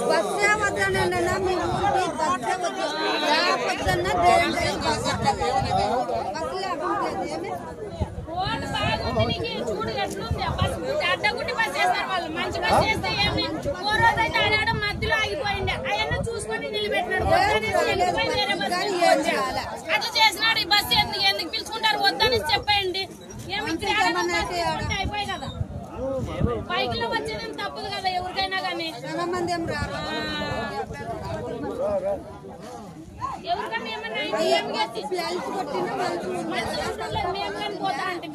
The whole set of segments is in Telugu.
బస్సే వద్దనండి మీ ఊరికి బస్సే వద్దు లేకపోద్దన్నా చూడు ఎట్లుంది అడ్డగుట్టి బస్ చేస్తారు వాళ్ళు మంచి బస్ చేస్తే ఏమి ఓ రోజు అయితే ఆడ మధ్యలో ఆగిపోయింది అవన్నీ చూసుకొని నిలబెట్టినాడు అట్లా చేసినాడు ఈ బస్సు ఎందుకు పిలుచుకుంటారు వద్దని చెప్పండి ఏమి అయిపోయి కదా బైక్ లో వచ్చేది తప్పదు కదా ఎవరికైనా కానీ చాలా మంది ఏం రారు ఎవరికన్నా ఏమన్నా మేము కానీ పోతా అంటే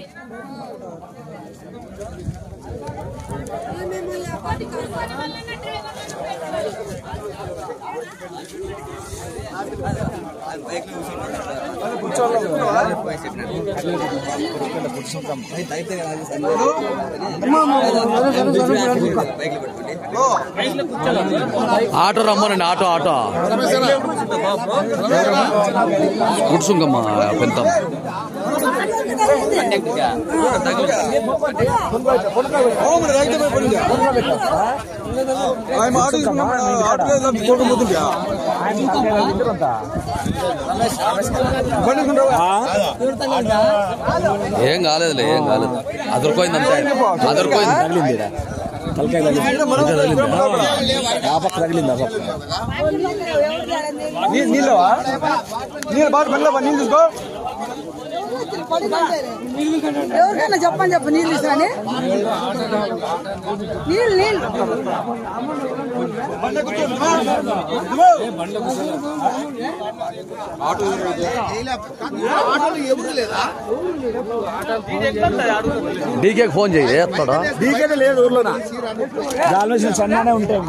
ఆటో రమ్మనండి ఆటో ఆటో కూర్చుంగమ్మ కొంత ఏం కాలేదులే ఏం కాలేదు అదరిపోయింది అంతే అదరిపోయింది తగిలింది తలకాయ తగిలింది నీళ్ళు బాగా నీళ్ళు తీసుకో ఎవరికైనా చెప్పండి చెప్పు నీళ్ళు తీసుకుని నీళ్ళు డీకే ఫోన్ చేయి డీకే లేదు ఊర్లోనా దాని సన్ననే ఉంటాయి.